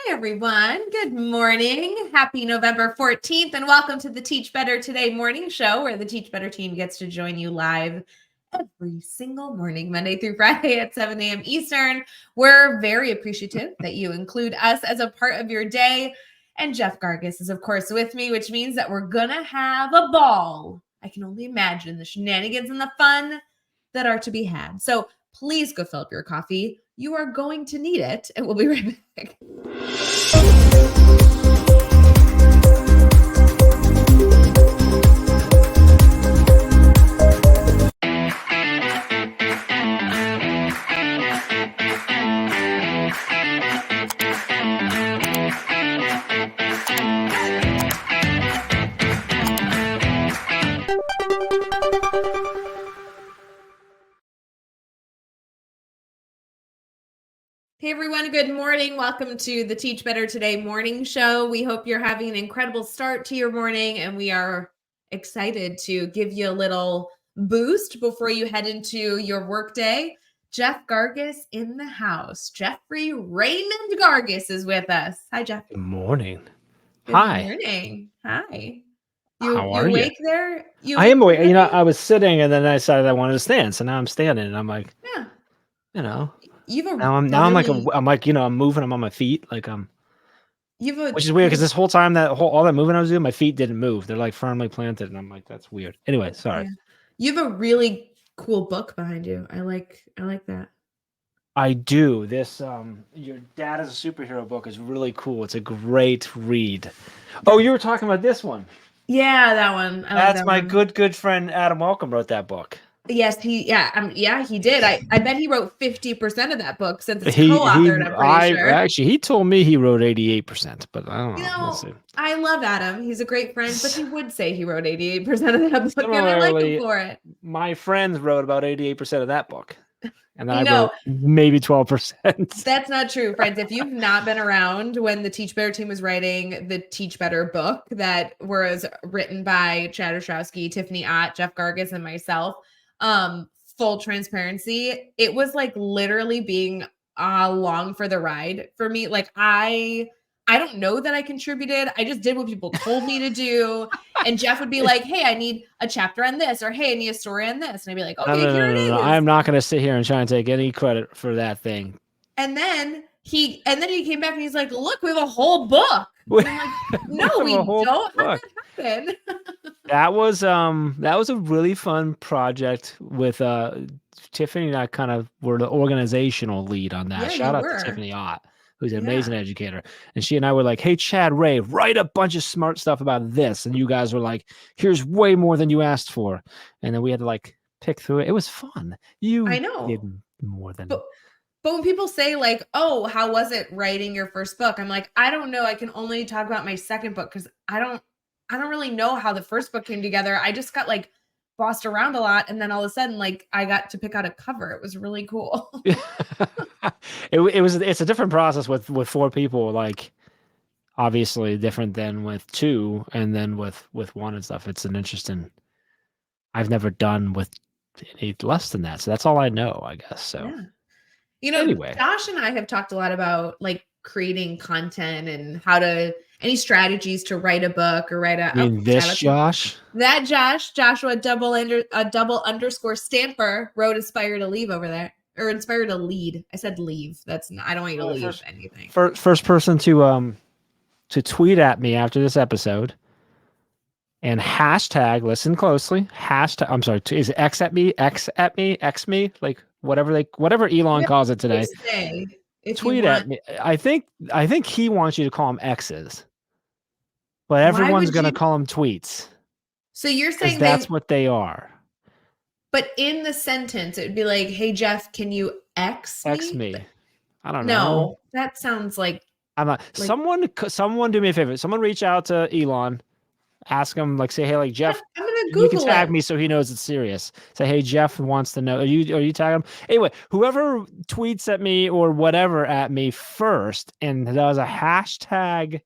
Hey everyone, good morning. Happy November 14th and welcome to the Teach Better Today morning show where the Teach Better team gets to join you live every single morning, Monday through Friday at 7 a.m. Eastern. We're very appreciative that you include us as a part of your day. And Jeff Gargas is of course with me, which means that we're gonna have a ball. I can only imagine the shenanigans and the fun that are to be had. So please go fill up your coffee. You are going to need it, and we'll be right back. Hey everyone, good morning. Welcome to the Teach Better Today morning show. We hope you're having an incredible start to your morning, and we are excited to give you a little boost before you head into your workday. Jeff Gargas in the house. Jeffrey Raymond Gargas is with us. Hi, Jeff. Good morning. Good Hi. morning. Hi. How are you? awake there? I am awake. You know, I was sitting and then I decided I wanted to stand, so now I'm standing and I'm like, Yeah. you know, You've a now I'm really, like, I'm moving. I'm on my feet, like which is weird because you've this whole time all that moving I was doing, my feet didn't move. They're like firmly planted, and I'm like, that's weird. Anyway, sorry. yeah. You have a really cool book behind you. I like that. I do. This Your Dad is a Superhero book is really cool. It's a great read. Oh, you were talking about this one. Yeah, that one. I like That's that my one. good friend Adam Welcome wrote that book. Yes, he did. I bet he wrote 50% of that book since it's He co-authored, I'm pretty sure. actually he told me he wrote 88%, but I don't know. We'll see. I love Adam. He's a great friend, but he would say he wrote 88% of that book, and I like him Similarly, for it. my friends wrote about 88% of that book, and then You I know, wrote maybe 12%. that's not true, friends. If you've not been around when the Teach Better team was writing the Teach Better book that was written by Chad Ostrowski, Tiffany Ott, Jeff Gargas, and myself, full transparency, it was like literally being along for the ride for me. Like I don't know that I contributed. I just did what people told me to do. And Jeff would be like, "Hey, I need a chapter on this," or "Hey, I need a story on this." And I'd be like, "Okay, here it is." I am not going to sit here and try and take any credit for that thing. And then he came back and he's like, "Look, we have a whole book." And I'm like, "No, we don't. How did that happen?" That was a really fun project with Tiffany and I kind of were the organizational lead on that. Yeah, Shout you out were. to Tiffany Ott, who's an amazing educator. And she and I were like, "Hey, Chad, Ray, write a bunch of smart stuff about this." And you guys were like, "Here's way more than you asked for." And then we had to like pick through it. It was fun. I know. Did more than But when people say like, "Oh, how was it writing your first book?" I'm like, I don't know. I can only talk about my second book because I don't really know how the first book came together. I just got like bossed around a lot, and then all of a sudden, like I got to pick out a cover. It was really cool. It's a different process with four people, like obviously different than with two, and then with one and stuff. It's an interesting. I've never done with any less than that, so that's all I know, I guess. So. Yeah. Anyway, Josh and I have talked a lot about like creating content and any strategies to write a book or write a. I mean, Josh? That Joshua __ Stamper wrote Inspire to Leave over there. Or Inspire to Lead. I said leave. I don't want you to leave anything. First person to tweet at me after this episode. And hashtag, listen closely. Hashtag, I'm sorry, is it X at me, X me, like whatever Elon calls it today. Tweet at me. I think he wants you to call them X's, but everyone's gonna call them tweets. So you're saying that's what they are. But in the sentence, it would be like, "Hey Jeff, can you X me?" I don't know. No, that sounds like I'm not. Like, someone do me a favor. Someone reach out to Elon. Ask him, like, say, "Hey, like Jeff, I'm gonna Google you can tag me so he knows it's serious." Say, "Hey, Jeff wants to know." Are you tagging him? Anyway, whoever tweets at me or whatever at me first and does a hashtag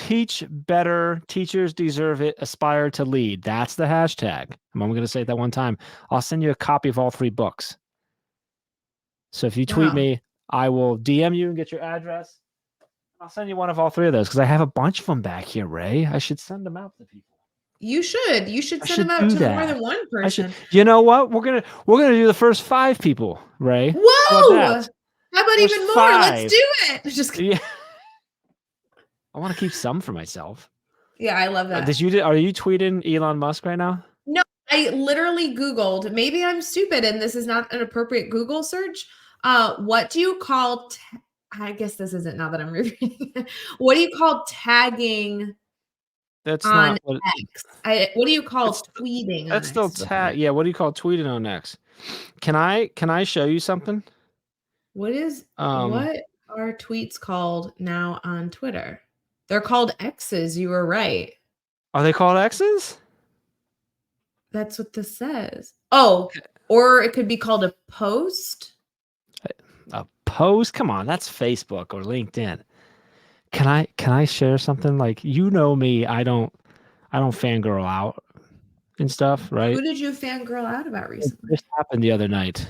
Teach Better, Teachers Deserve It, Aspire to Lead. That's the hashtag. I'm only going to say it that one time. I'll send you a copy of all 3 books. So if you tweet me, I will DM you and get your address. I'll send you one of all three of those because I have a bunch of them back here, Ray. I should send them out to people. You should. You should I send should them out do to that. more than one I should. person. You know what? We're gonna do the first 5 people, Ray. Whoa! How about There's even more? 5. Let's do it. Just Yeah. I want to keep some for myself. Yeah, I love that. Are you tweeting Elon Musk right now? No, I literally Googled. Maybe I'm stupid and this is not an appropriate Google search. What do you call? I guess this isn't now that I'm reading. What do you call tagging? That's on not what, X. What do you call tweeting? That's still tag. Yeah, what do you call tweeting on X? Can I show you something? What are tweets called now on Twitter? They're called X's. You were right. Are they called X's? That's what this says. Oh, or it could be called a post. A post? Come on, that's Facebook or LinkedIn. Can I share something? Like, you know me, I don't fangirl out and stuff, right? Who did you fangirl out about recently? This happened the other night.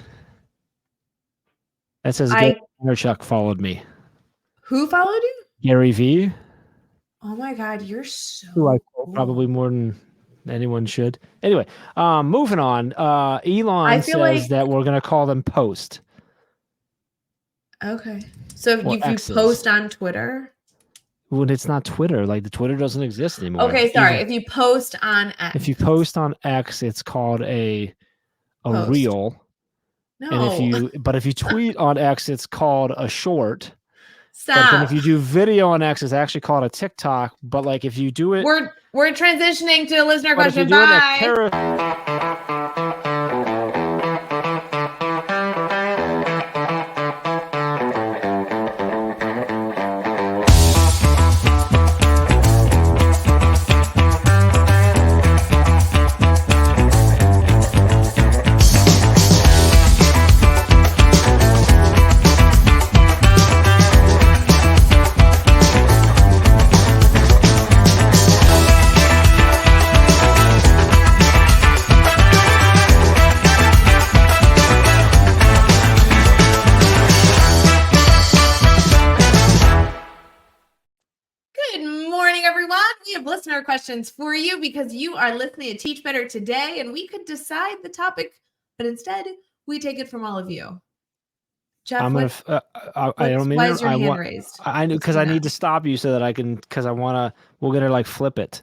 That says Gary Vaynerchuk followed me. Who followed you? Gary V. Oh my God, you're so cool. Probably more than anyone should. Anyway, moving on. Elon says that we're gonna call them post. Okay. So if you post on Twitter. When it's not Twitter, like the Twitter doesn't exist anymore. Okay, sorry. If you post on X. If you post on X, it's called a reel. No. And if you tweet on X, it's called a short. Stop. But then if you do video on X, it's actually called a TikTok. But like if you do it, we're transitioning to a listener question. Bye. Listener questions for you because you are listening to Teach Better Today, and we could decide the topic, but instead we take it from all of you. Jeff, I'm gonna. I don't mean. Why is your hand raised? I know because I need to stop you so that I can. Because I wanna. We're gonna like flip it.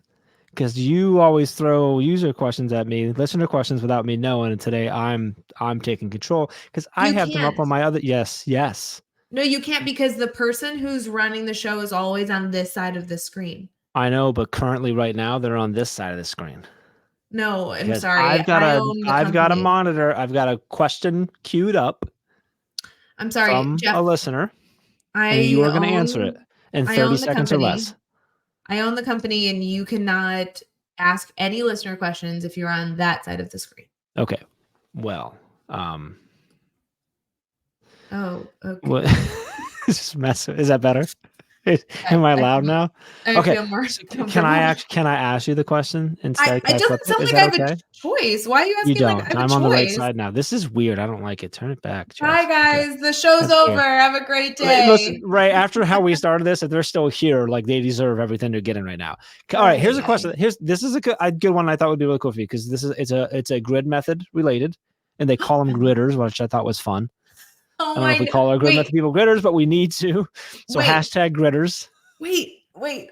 Because you always throw user questions at me, listener questions without me knowing. And today I'm taking control because I have them up on my other. Yes. No, you can't because the person who's running the show is always on this side of the screen. I know, but currently right now they're on this side of the screen. No, I'm sorry. I've got a monitor. I've got a question queued up. I'm sorry, from Jeff, a listener. And you are going to answer it in 30 seconds or less. I own the company, and you cannot ask any listener questions if you're on that side of the screen. Okay. Well, Oh, okay. What? Just mess. Is that better? Am I loud now? Okay. Can I ask you the question instead? It doesn't sound like I have a choice. Why are you asking? You don't. Like I'm on the right side now. This is weird. I don't like it. Turn it back. Jeff. Hi guys. Okay. The show's over. Weird. Have a great day. Listen, right after how we started this, if they're still here, like they deserve everything they're getting right now. All right. Here's a question. This is a good one. I thought would be really cool for you because it's a grid method related, and they call them gridders, which I thought was fun. I don't know if we call our grid method people gridders, but we need to. So hashtag gridders. Wait,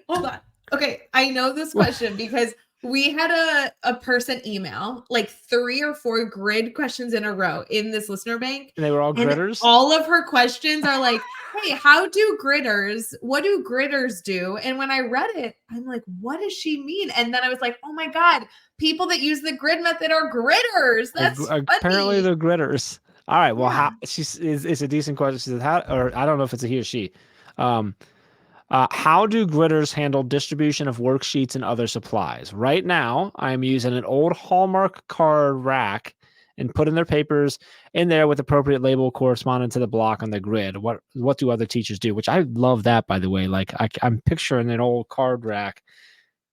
hold on. Okay, I know this question because we had a person email like 3 or 4 grid questions in a row in this listener bank. And they were all gridders? All of her questions are like, hey, what do gridders do? And when I read it, I'm like, what does she mean? And then I was like, oh my God, people that use the grid method are gridders. That's apparently they're gridders. All right, well, it's a decent question. She says, or I don't know if it's a he or she. How do gridders handle distribution of worksheets and other supplies? Right now, I'm using an old Hallmark card rack and putting their papers in there with appropriate label corresponding to the block on the grid. What do other teachers do? Which I love that, by the way. Like I'm picturing an old card rack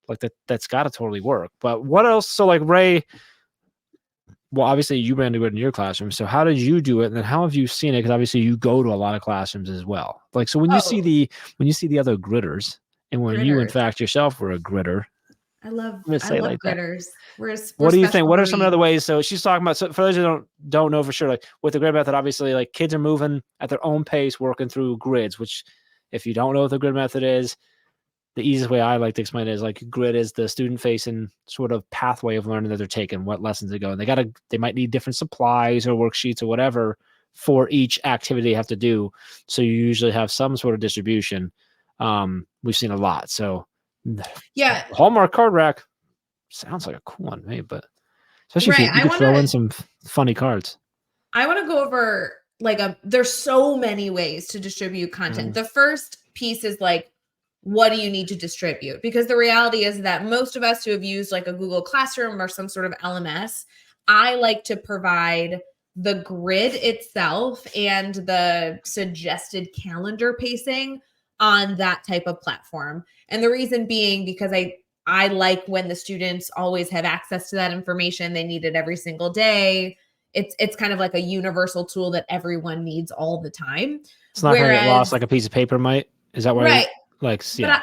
like that's got to totally work. But what else? So like Ray, well, obviously you ran to it in your classroom. So how did you do it? And then how have you seen it? Because obviously you go to a lot of classrooms as well. Like, so when you see Oh, the other gritters, and when you in gritters. fact yourself were a gritter, I'm gonna I say it love like that. gritters. We're What do you think? special What are some breed. other ways? So she's talking about. So for those who don't know for sure, like with the grid method, obviously, like kids are moving at their own pace, working through grids. Which, if you don't know what the grid method is, the easiest way I like to explain it is like grid is the student-facing sort of pathway of learning that they're taking, what lessons they go, and they might need different supplies or worksheets or whatever for each activity they have to do. So you usually have some sort of distribution. We've seen a lot. So Yeah, Hallmark card rack sounds like a cool one, maybe, but especially if right. you could throw in some funny cards. I want to go over like there's so many ways to distribute content. The first piece is like, what do you need to distribute? Because the reality is that most of us who have used like a Google Classroom or some sort of LMS, I like to provide the grid itself and the suggested calendar pacing on that type of platform. And the reason being because I like when the students always have access to that information. They need it every single day. It's kind of like a universal tool that everyone needs all the time. It's not going to get lost Whereas, like a piece of paper might. Is that where, right, like, but yeah.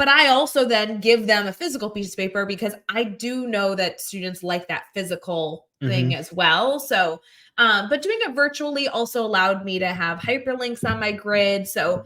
I also then give them a physical piece of paper because I do know that students like that physical thing as well. So, but doing it virtually also allowed me to have hyperlinks on my grid. So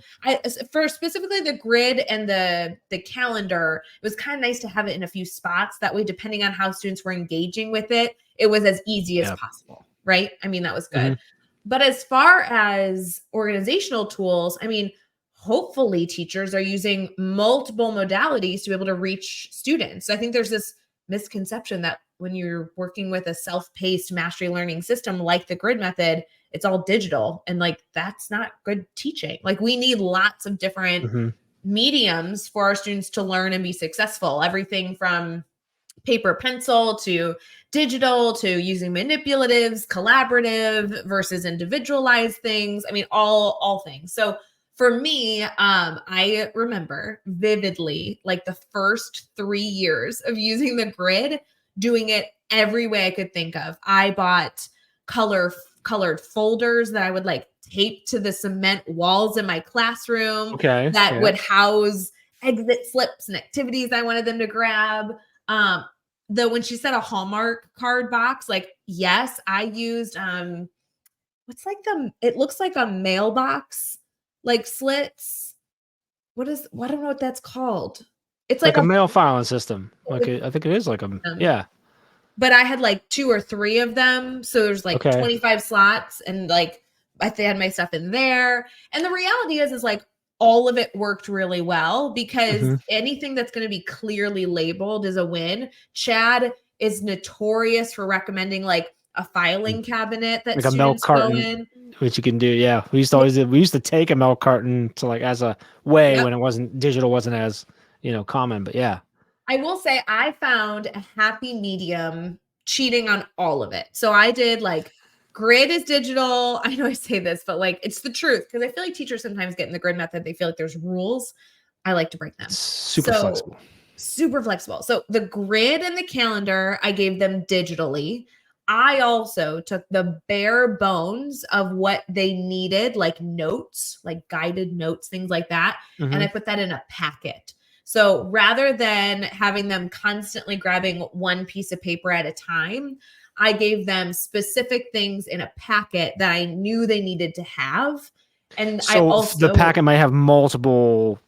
for specifically the grid and the calendar, it was kind of nice to have it in a few spots. That way, depending on how students were engaging with it, it was as easy as possible. Right. I mean, that was good. But as far as organizational tools, I mean, hopefully teachers are using multiple modalities to be able to reach students. I think there's this misconception that when you're working with a self-paced mastery learning system like the grid method, it's all digital. And like, that's not good teaching. Like we need lots of different mediums for our students to learn and be successful. Everything from paper pencil to digital to using manipulatives, collaborative versus individualized things. I mean, all things. So for me, I remember vividly like the first 3 years of using the grid, doing it every way I could think of. I bought colored folders that I would like tape to the cement walls in my classroom that would house exit slips and activities I wanted them to grab. Though when she said a Hallmark card box, like, yes, I used what's like it looks like a mailbox, like slits. I don't know what that's called. It's Like like a mail filing system. Like I think it is like a, yeah. But I had like 2 or 3 of them. So there's like 25 slots and like I had my stuff in there. And the reality is like all of it worked really well because anything that's going to be clearly labeled is a win. Chad is notorious for recommending like a filing cabinet that like a milk students go carton, in. which you can do. Yeah. We used to take a milk carton to like as a way when it wasn't digital, wasn't as, common, but yeah. I will say I found a happy medium cheating on all of it. So I did like grid is digital. I know I say this, but like it's the truth because I feel like teachers sometimes get in the grid method. They feel like there's rules. I like to break them. Super flexible. Super flexible. So the grid and the calendar, I gave them digitally. I also took the bare bones of what they needed, like notes, like guided notes, things like that. And I put that in a packet. So rather than having them constantly grabbing one piece of paper at a time, I gave them specific things in a packet that I knew they needed to have. And so the packet might have multiple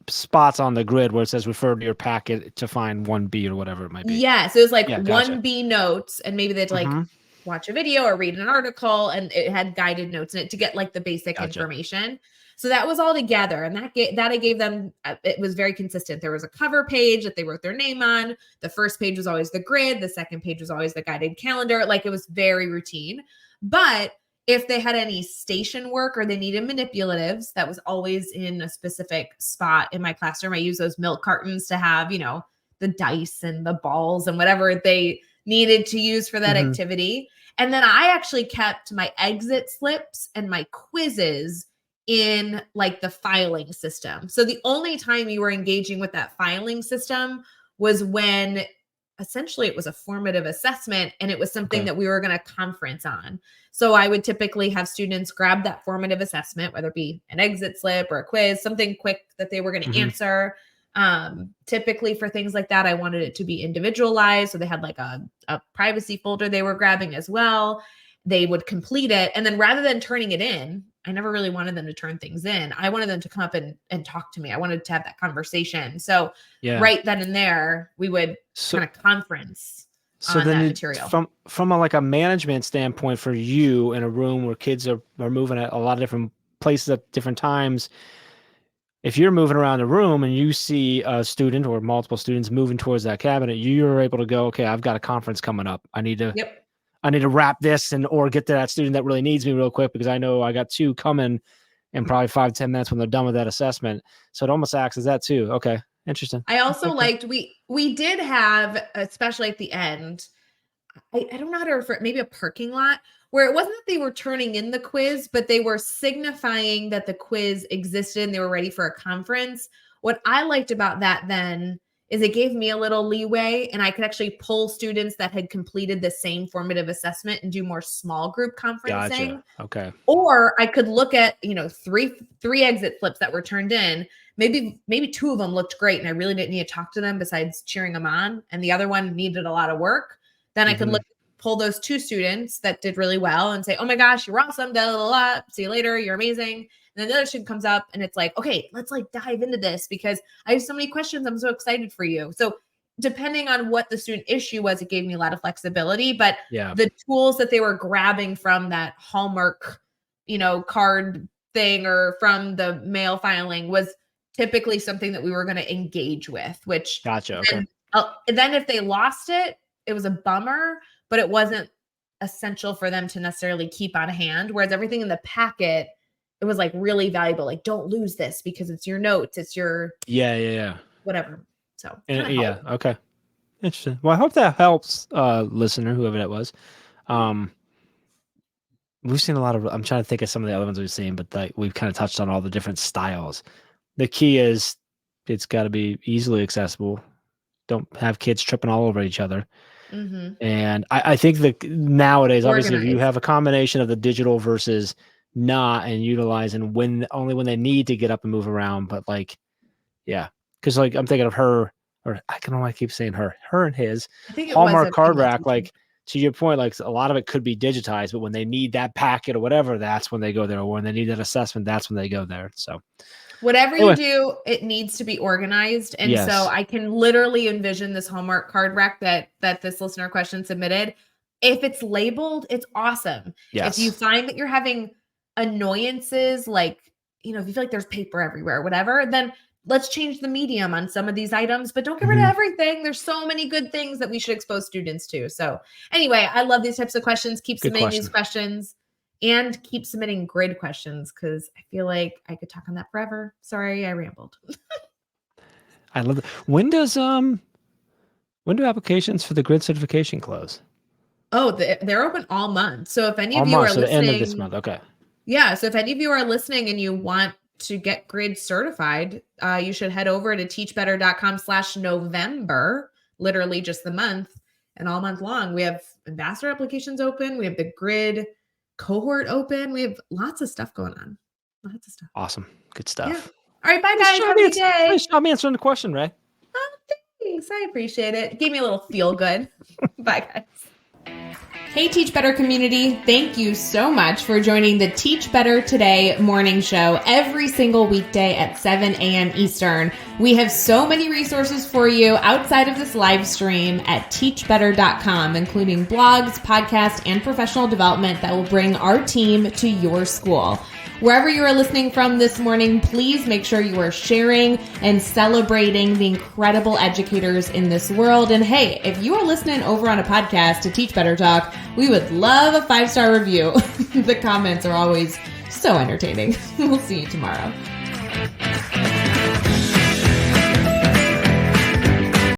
spots on the grid where it says refer to your packet to find 1B or whatever it might be. Yeah. So it was like gotcha. 1B notes, and maybe they'd like watch a video or read an article, and it had guided notes in it to get like the basic information. So that was all together. And that I gave them, it was very consistent. There was a cover page that they wrote their name on. The first page was always the grid. The second page was always the guided calendar. Like it was very routine. But if they had any station work or they needed manipulatives, that was always in a specific spot in my classroom. I use those milk cartons to have, the dice and the balls and whatever they needed to use for that activity. And then I actually kept my exit slips and my quizzes in like the filing system. So the only time you were engaging with that filing system was when essentially it was a formative assessment, and it was something that we were going to conference on. So I would typically have students grab that formative assessment, whether it be an exit slip or a quiz, something quick that they were going to answer. Typically for things like that, I wanted it to be individualized. So they had like a privacy folder they were grabbing as well. They would complete it. And then rather than turning it in, I never really wanted them to turn things in. I wanted them to come up and talk to me. I wanted to have that conversation. So right then and there, we would kind of conference on that material. From a management standpoint for you in a room where kids are moving at a lot of different places at different times, if you're moving around the room and you see a student or multiple students moving towards that cabinet, you're able to go, okay, I've got a conference coming up. I need to wrap this or get to that student that really needs me real quick, because I know I got 2 coming in probably 5-10 minutes when they're done with that assessment. So it almost acts as that too. Okay. Interesting. I also liked, we did have, especially at the end, I don't know how to refer, maybe a parking lot, where it wasn't that they were turning in the quiz, but they were signifying that the quiz existed and they were ready for a conference. What I liked about that then is it gave me a little leeway, and I could actually pull students that had completed the same formative assessment and do more small group conferencing. Gotcha. Okay. Or I could look at, three exit slips that were turned in. Maybe 2 of them looked great and I really didn't need to talk to them besides cheering them on, and the other one needed a lot of work. Then I could pull those 2 students that did really well and say, oh my gosh, you're awesome. Blah, blah, blah. See you later. You're amazing. And then the other student comes up and it's like, okay, let's dive into this because I have so many questions. I'm so excited for you. So depending on what the student issue was, it gave me a lot of flexibility, but the tools that they were grabbing from that Hallmark, card thing or from the mail filing was typically something that we were going to engage with, which gotcha. Then if they lost it, it was a bummer, but it wasn't essential for them to necessarily keep on hand. Whereas everything in the packet, it was really valuable. Don't lose this because it's your notes. It's your whatever. So okay. Interesting. Well, I hope that helps, listener, whoever that was. We've seen a lot of, I'm trying to think of some of the other ones we've seen, but we've kind of touched on all the different styles. The key is it's got to be easily accessible. Don't have kids tripping all over each other. And I think that nowadays, obviously, if you have a combination of the digital versus not and utilizing only when they need to get up and move around, but because I'm thinking of her, or I don't know why I keep saying her and his Hallmark card rack. To your point, a lot of it could be digitized, but when they need that packet or whatever, that's when they go there. Or when they need that assessment, that's when they go there. So whatever you do, it needs to be organized. And so I can literally envision this Hallmark card rack that this listener question submitted. If it's labeled, it's awesome. If you find that you're having annoyances, if you feel like there's paper everywhere, whatever, then let's change the medium on some of these items, but don't get rid of everything. There's so many good things that we should expose students to. So anyway, I love these types of questions. Keep submitting these questions and keep submitting grid questions because I feel like I could talk on that forever. Sorry, I rambled. I love it. When do applications for the grid certification close? Oh, they're open all month. So if any of you are listening, the end of this month. Okay. Yeah. So if any of you are listening and you want to get grid certified, you should head over to teachbetter.com/November, literally just the month, and all month long. We have ambassador applications open. We have the grid cohort open. We have lots of stuff going on. Lots of stuff. Awesome. Good stuff. Yeah. All right. Bye, guys. Have a good day. Nice job answering the question, Rae. Oh, thanks. I appreciate it. It gave me a little feel good. Bye, guys. Hey, Teach Better community. Thank you so much for joining the Teach Better Today morning show every single weekday at 7 a.m. Eastern. We have so many resources for you outside of this live stream at teachbetter.com, including blogs, podcasts, and professional development that will bring our team to your school. Wherever you are listening from this morning, please make sure you are sharing and celebrating the incredible educators in this world. And hey, if you are listening over on a podcast to Teach Better Talk, we would love a 5-star review. The comments are always so entertaining. We'll see you tomorrow.